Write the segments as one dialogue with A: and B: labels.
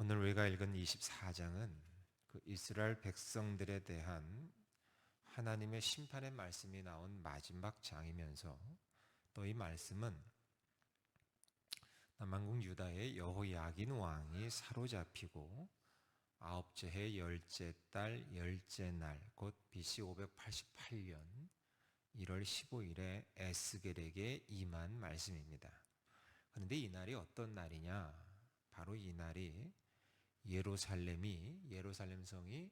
A: 오늘 우리가 읽은 24장은 그 이스라엘 백성들에 대한 하나님의 심판의 말씀이 나온 마지막 장이면서 또 이 말씀은 남왕국 유다의 여호야긴 왕이 사로잡히고 아홉째 해 열째 달 열째 날 곧 BC 588년 1월 15일에 에스겔에게 임한 말씀입니다. 그런데 이 날이 어떤 날이냐? 바로 이 날이 예루살렘 성이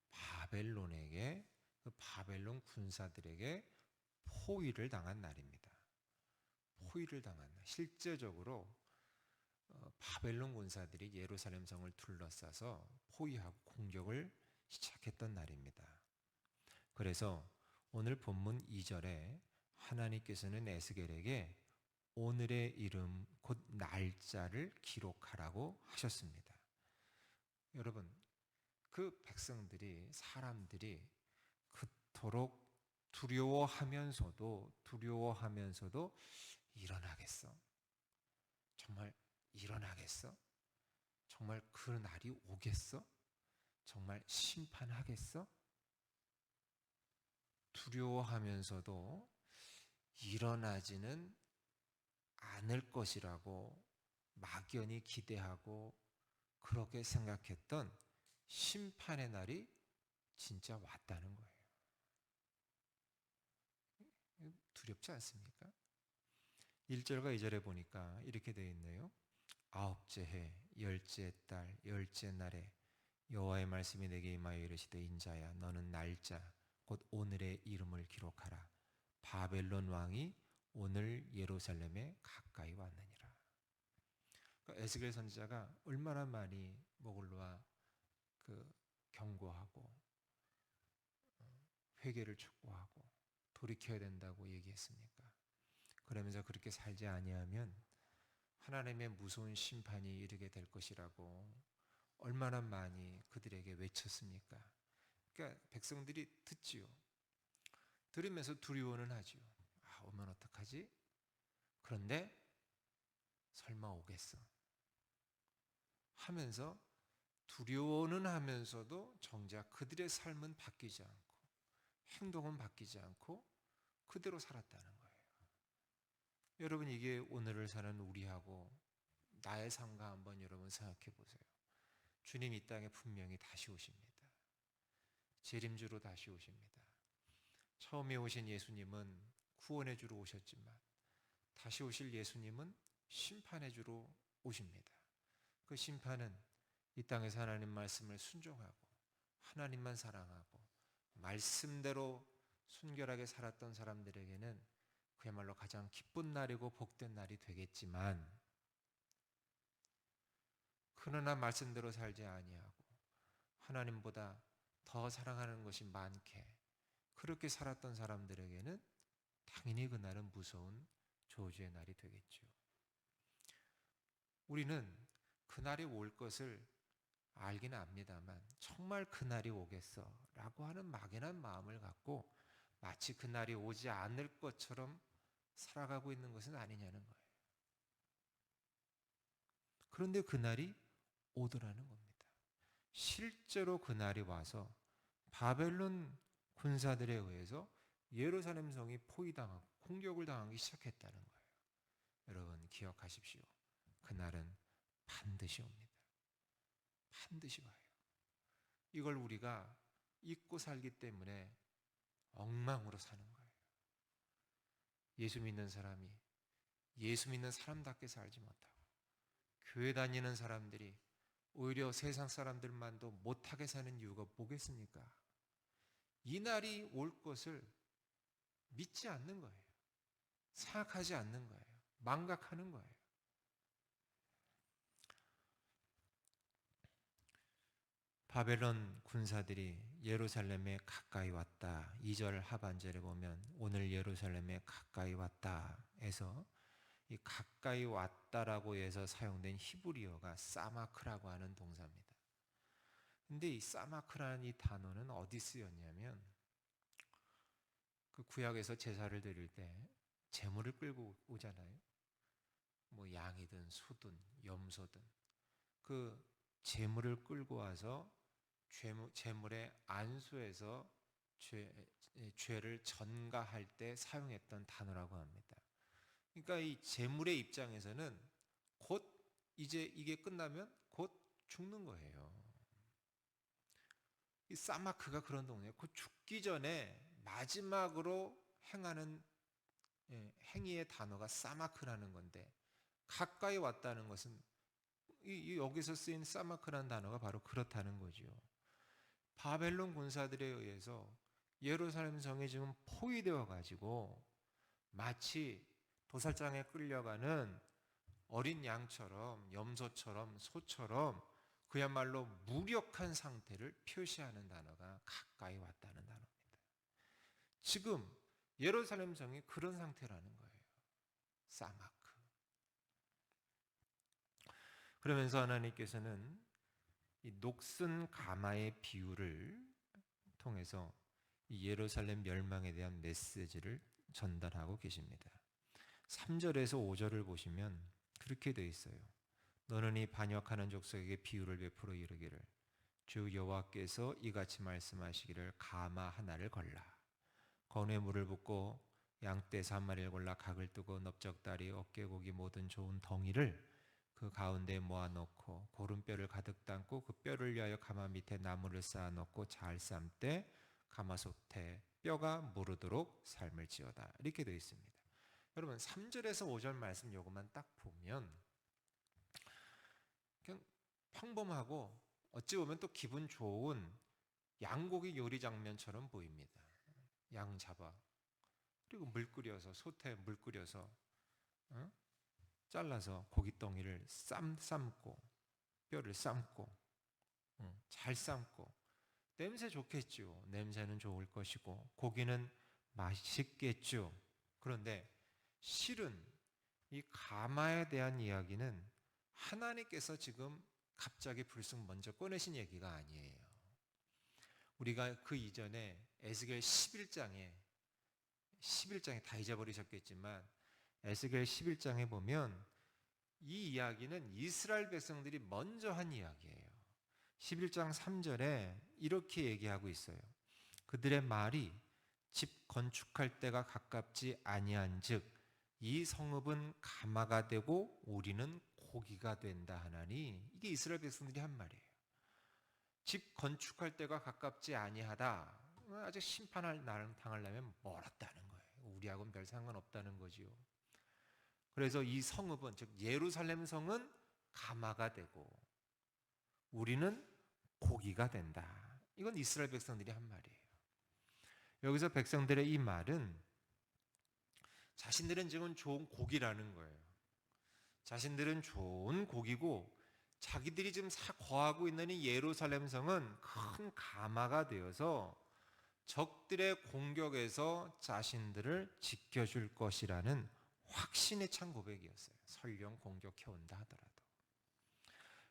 A: 바벨론에게 그 바벨론 군사들에게 포위를 당한 날입니다. 포위를 당한 날. 실제적으로 바벨론 군사들이 예루살렘 성을 둘러싸서 포위하고 공격을 시작했던 날입니다. 그래서 오늘 본문 2절에 하나님께서는 에스겔에게 오늘의 이름 곧 날짜를 기록하라고 하셨습니다. 여러분, 그 백성들이 사람들이 그토록 두려워하면서도 일어나겠어? 정말 일어나겠어? 정말 그 날이 오겠어? 정말 심판하겠어? 두려워하면서도 일어나지는 않을 것이라고 막연히 기대하고 그렇게 생각했던 심판의 날이 진짜 왔다는 거예요. 두렵지 않습니까? 1절과 2절에 보니까 이렇게 되어 있네요. 아홉째 해 열째 달 열째 날에 여호와의 말씀이 내게 임하여 이르시되 인자야 너는 날짜 곧 오늘의 이름을 기록하라. 바벨론 왕이 오늘 예루살렘에 가까이 왔느니라. 그러니까 에스겔 선지자가 얼마나 많이 목을 놓아 경고하고 회개를 촉구하고 돌이켜야 된다고 얘기했습니까? 그러면서 그렇게 살지 아니하면 하나님의 무서운 심판이 이르게 될 것이라고 얼마나 많이 그들에게 외쳤습니까? 그러니까 백성들이 듣지요. 들으면서 두려워는 하지요. 오면 어떡하지? 그런데 설마 오겠어 하면서 두려워는 하면서도 정작 그들의 삶은 바뀌지 않고 행동은 바뀌지 않고 그대로 살았다는 거예요. 여러분, 이게 오늘을 사는 우리하고 나의 삶과 한번 여러분 생각해 보세요. 주님 이 땅에 분명히 다시 오십니다. 재림주로 다시 오십니다. 처음에 오신 예수님은 구원의 주로 오셨지만 다시 오실 예수님은 심판의 주로 오십니다. 그 심판은 이 땅에서 하나님 말씀을 순종하고 하나님만 사랑하고 말씀대로 순결하게 살았던 사람들에게는 그야말로 가장 기쁜 날이고 복된 날이 되겠지만, 그러나 말씀대로 살지 아니하고 하나님보다 더 사랑하는 것이 많게 그렇게 살았던 사람들에게는 당연히 그날은 무서운 저주의 날이 되겠죠. 우리는 그날이 올 것을 알긴 압니다만 정말 그날이 오겠어 라고 하는 막연한 마음을 갖고 마치 그날이 오지 않을 것처럼 살아가고 있는 것은 아니냐는 거예요. 그런데 그날이 오더라는 겁니다. 실제로 그날이 와서 바벨론 군사들에 의해서 예루살렘 성이 포위당하고 공격을 당하기 시작했다는 거예요. 여러분 기억하십시오. 그날은 반드시 옵니다. 반드시 와요. 이걸 우리가 잊고 살기 때문에 엉망으로 사는 거예요. 예수 믿는 사람이 예수 믿는 사람답게 살지 못하고 교회 다니는 사람들이 오히려 세상 사람들만도 못하게 사는 이유가 뭐겠습니까? 이 날이 올 것을 믿지 않는 거예요. 생각하지 않는 거예요. 망각하는 거예요. 바벨론 군사들이 예루살렘에 가까이 왔다. 2절 하반절에 보면 오늘 예루살렘에 가까이 왔다 해서 이 가까이 왔다라고 해서 사용된 히브리어가 사마크라고 하는 동사입니다. 근데 이 사마크라는 이 단어는 어디 쓰였냐면 그 구약에서 제사를 드릴 때 제물을 끌고 오잖아요. 뭐 양이든 소든 염소든 그 재물을 끌고 와서 재물의 안수에서 죄를 전가할 때 사용했던 단어라고 합니다. 그러니까 이 재물의 입장에서는 곧 이제 이게 끝나면 곧 죽는 거예요. 이 사마크가 그런 동네예요. 곧 죽기 전에 마지막으로 행하는 행위의 단어가 사마크라는 건데, 가까이 왔다는 것은 여기서 쓰인 사마크라는 단어가 바로 그렇다는 거죠. 바벨론 군사들에 의해서 예루살렘 성이 지금 포위되어 가지고 마치 도살장에 끌려가는 어린 양처럼, 염소처럼, 소처럼 그야말로 무력한 상태를 표시하는 단어가 가까이 왔다는 단어입니다. 지금 예루살렘 성이 그런 상태라는 거예요. 사마크. 그러면서 하나님께서는 이 녹슨 가마의 비유를 통해서 이 예루살렘 멸망에 대한 메시지를 전달하고 계십니다. 3절에서 5절을 보시면 그렇게 되어 있어요. 너는 이 반역하는 족속에게 비유를 베풀어 이르기를 주 여호와께서 이같이 말씀하시기를 가마 하나를 걸라. 건에 물을 붓고 양떼 한 마리를 골라 각을 뜨고 넓적다리 어깨고기 모든 좋은 덩이를 그 가운데 모아놓고 고름뼈를 가득 담고 그 뼈를 위하여 가마 밑에 나무를 쌓아놓고 잘 삶되 가마솥에 뼈가 무르도록 삶을지어다. 이렇게 되어 있습니다. 여러분 3절에서 5절 말씀 요것만 딱 보면 그냥 평범하고 어찌 보면 또 기분 좋은 양고기 요리 장면처럼 보입니다. 양 잡아 그리고 물 끓여서 솥에 물 끓여서 잘라서 고깃덩이를 삶고 뼈를 삶고 잘 삶고 냄새 좋겠죠. 냄새는 좋을 것이고 고기는 맛있겠죠. 그런데 실은 이 가마에 대한 이야기는 하나님께서 지금 갑자기 불쑥 먼저 꺼내신 얘기가 아니에요. 우리가 그 이전에 에스겔 11장에 다 잊어버리셨겠지만 에스겔 11장에 보면 이 이야기는 이스라엘 백성들이 먼저 한 이야기예요. 11장 3절에 이렇게 얘기하고 있어요. 그들의 말이 집 건축할 때가 가깝지 아니한즉 이 성읍은 가마가 되고 우리는 고기가 된다 하나니, 이게 이스라엘 백성들이 한 말이에요. 집 건축할 때가 가깝지 아니하다. 아직 심판을 당하려면 멀었다는 거예요. 우리하고는 별 상관없다는 거지요. 그래서 이 성읍은 즉 예루살렘 성은 가마가 되고 우리는 고기가 된다. 이건 이스라엘 백성들이 한 말이에요. 여기서 백성들의 이 말은 자신들은 지금 좋은 고기라는 거예요. 자신들은 좋은 고기고 자기들이 지금 거하고 있는 이 예루살렘 성은 큰 가마가 되어서 적들의 공격에서 자신들을 지켜줄 것이라는 확신의 찬 고백이었어요. 설령 공격해온다 하더라도.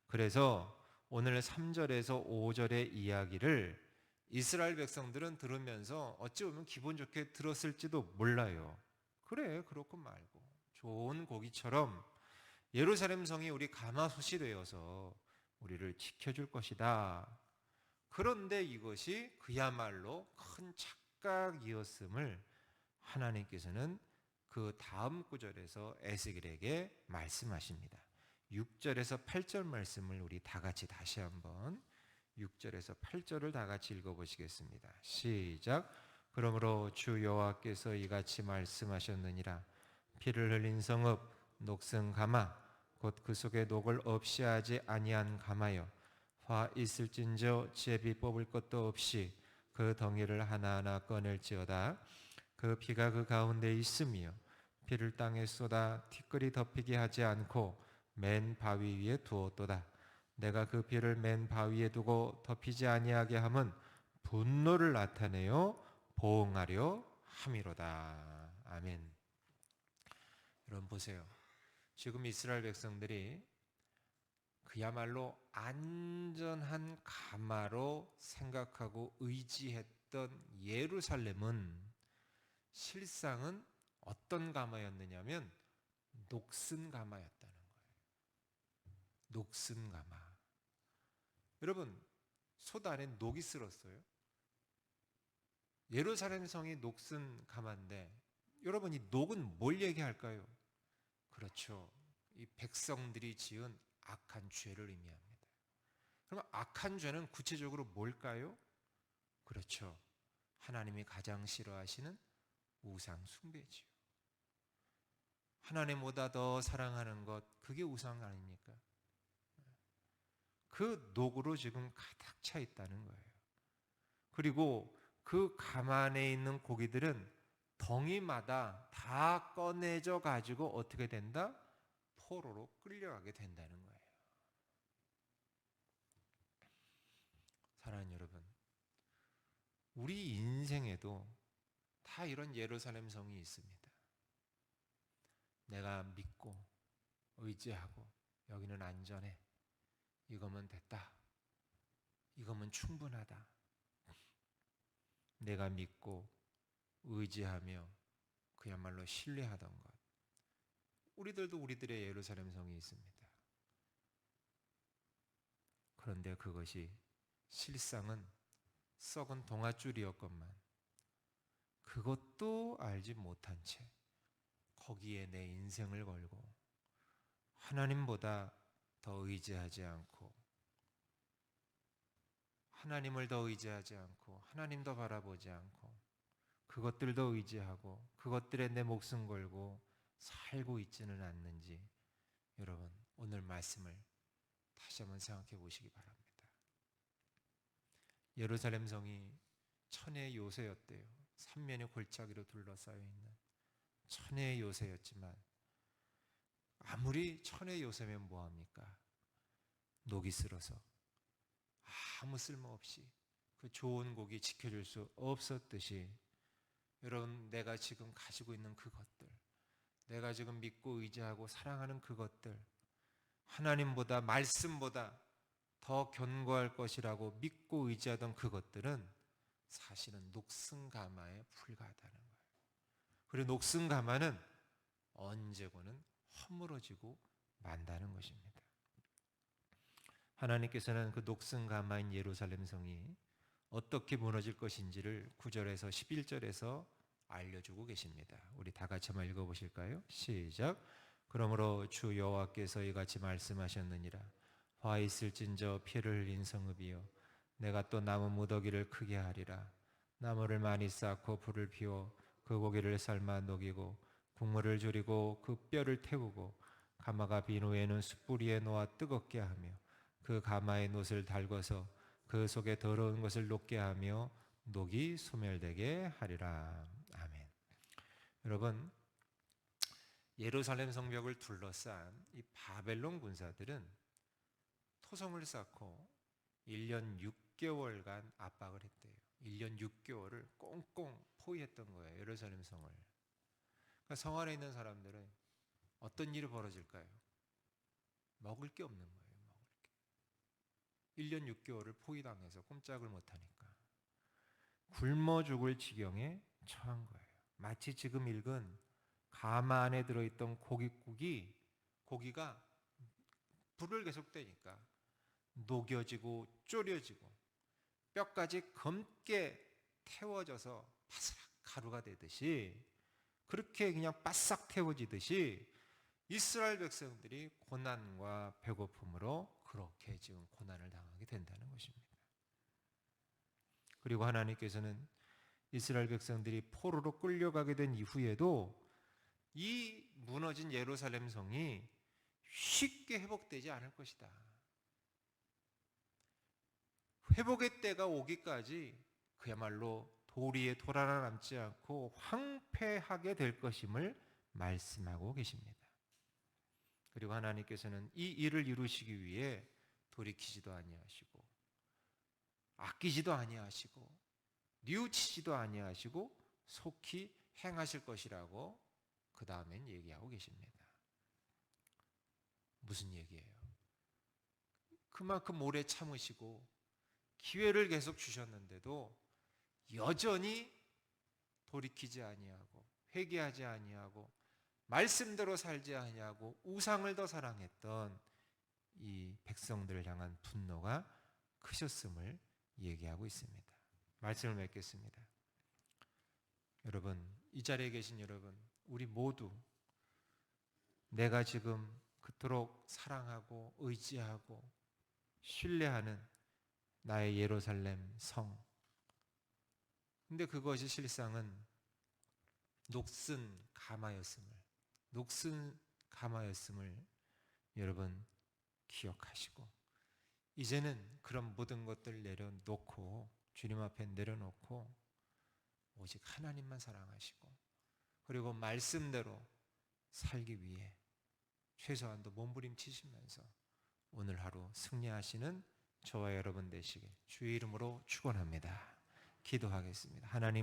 A: 그래서 오늘 3절에서 5절의 이야기를 이스라엘 백성들은 들으면서 어찌 보면 기분 좋게 들었을지도 몰라요. 그래, 그렇고 말고 좋은 고기처럼 예루살렘 성이 우리 가마솥이 되어서 우리를 지켜줄 것이다. 그런데 이것이 그야말로 큰 착각이었음을 하나님께서는 그 다음 구절에서 에스겔에게 말씀하십니다. 6절에서 8절 말씀을 우리 다 같이 다시 한번 6절에서 8절을 다 같이 읽어보시겠습니다. 시작. 그러므로 주 여호와께서 이같이 말씀하셨느니라. 피를 흘린 성읍 녹슨 가마 곧 그 속에 녹을 없이 하지 아니한 가마여 화 있을진저 제비 뽑을 것도 없이 그 덩이를 하나하나 꺼낼지어다. 그 피가 그 가운데 있으며 피를 땅에 쏟아 티끌이 덮이게 하지 않고 맨 바위 위에 두었도다. 내가 그 피를 맨 바위에 두고 덮이지 아니하게 함은 분노를 나타내어 보응하려 함이로다. 아멘. 여러분 보세요. 지금 이스라엘 백성들이 그야말로 안전한 가마로 생각하고 의지했던 예루살렘은 실상은 어떤 가마였느냐면 녹슨 가마였다는 거예요. 녹슨 가마. 여러분, 솥 안에 녹이 쓸었어요. 예루살렘 성이 녹슨 가마인데 여러분, 이 녹은 뭘 얘기할까요? 그렇죠. 이 백성들이 지은 악한 죄를 의미합니다. 그럼 악한 죄는 구체적으로 뭘까요? 그렇죠. 하나님이 가장 싫어하시는 우상 숭배지요. 하나님보다 더 사랑하는 것, 그게 우상 아닙니까? 그 녹으로 지금 가득 차 있다는 거예요. 그리고 그 가만에 있는 고기들은 덩이마다 다 꺼내져 가지고 어떻게 된다? 포로로 끌려가게 된다는 거예요. 사랑하는 여러분, 우리 인생에도 다 이런 예루살렘 성이 있습니다. 내가 믿고 의지하고 여기는 안전해. 이거면 됐다. 이거면 충분하다. 내가 믿고 의지하며 그야말로 신뢰하던 것. 우리들도 우리들의 예루살렘 성이 있습니다. 그런데 그것이 실상은 썩은 동아줄이었건만 그것도 알지 못한 채 거기에 내 인생을 걸고 하나님보다 더 의지하지 않고 하나님을 더 의지하지 않고 하나님도 바라보지 않고 그것들도 의지하고 그것들에 내 목숨 걸고 살고 있지는 않는지 여러분 오늘 말씀을 다시 한번 생각해 보시기 바랍니다. 예루살렘 성이 천혜의 요새였대요. 삼면의 골짜기로 둘러싸여 있는 천혜의 요새였지만 아무리 천혜의 요새면 뭐합니까? 녹이 슬어서 아무 쓸모없이 그 좋은 고기 지켜줄 수 없었듯이 여러분 내가 지금 가지고 있는 그것들 내가 지금 믿고 의지하고 사랑하는 그것들 하나님보다 말씀보다 더 견고할 것이라고 믿고 의지하던 그것들은 사실은 녹슨 가마에 불과하다는 거예요. 그리고 녹슨 가마는 언제고는 허물어지고 만다는 것입니다. 하나님께서는 그 녹슨 가마인 예루살렘 성이 어떻게 무너질 것인지를 9절에서 11절에서 알려주고 계십니다. 우리 다 같이 한번 읽어보실까요? 시작. 그러므로 주 여호와께서 이같이 말씀하셨느니라. 화 있을진저 피를 흘린 성읍이여 내가 또 나무 무더기를 크게 하리라. 나무를 많이 쌓고 불을 피워 그 고기를 삶아 녹이고 국물을 졸이고 그 뼈를 태우고 가마가 빈 후에는 숯불 위에 놓아 뜨겁게 하며 그 가마에 놋을 달궈서 그 속에 더러운 것을 녹게 하며 녹이 소멸되게 하리라. 아멘. 여러분, 예루살렘 성벽을 둘러싼 이 바벨론 군사들은 토성을 쌓고 1년 6개월간 압박을 했대요. 1년 6개월을 꽁꽁 포위했던 거예요. 예루살렘 성을. 그러니까 성 안에 있는 사람들은 어떤 일이 벌어질까요? 먹을 게 없는 거예요. 1년 6개월을 포위당해서 꼼짝을 못하니까 굶어 죽을 지경에 처한 거예요. 마치 지금 읽은 가마 안에 들어있던 고기가 불을 계속 떼니까 녹여지고 졸여지고 뼈까지 검게 태워져서 바삭 가루가 되듯이 그렇게 그냥 바싹 태워지듯이 이스라엘 백성들이 고난과 배고픔으로 그렇게 지금 고난을 당하게 된다는 것입니다. 그리고 하나님께서는 이스라엘 백성들이 포로로 끌려가게 된 이후에도 이 무너진 예루살렘 성이 쉽게 회복되지 않을 것이다. 회복의 때가 오기까지 그야말로 도리에 돌 하나 남지 않고 황폐하게 될 것임을 말씀하고 계십니다. 그리고 하나님께서는 이 일을 이루시기 위해 돌이키지도 아니하시고 아끼지도 아니하시고 뉘우치지도 아니하시고 속히 행하실 것이라고 그 다음엔 얘기하고 계십니다. 무슨 얘기예요? 그만큼 오래 참으시고 기회를 계속 주셨는데도 여전히 돌이키지 아니하고 회개하지 아니하고 말씀대로 살지 아니하고 우상을 더 사랑했던 이 백성들을 향한 분노가 크셨음을 얘기하고 있습니다. 말씀을 맺겠습니다. 여러분, 이 자리에 계신 여러분, 우리 모두 내가 지금 그토록 사랑하고 의지하고 신뢰하는 나의 예루살렘 성, 근데 그것이 실상은 녹슨 가마였음을 여러분 기억하시고, 이제는 그런 모든 것들 내려놓고, 주님 앞에 내려놓고 오직 하나님만 사랑하시고, 그리고 말씀대로 살기 위해 최소한도 몸부림치시면서 오늘 하루 승리하시는 저와 여러분 되시길 주의 이름으로 축원합니다. 기도하겠습니다. 하나님,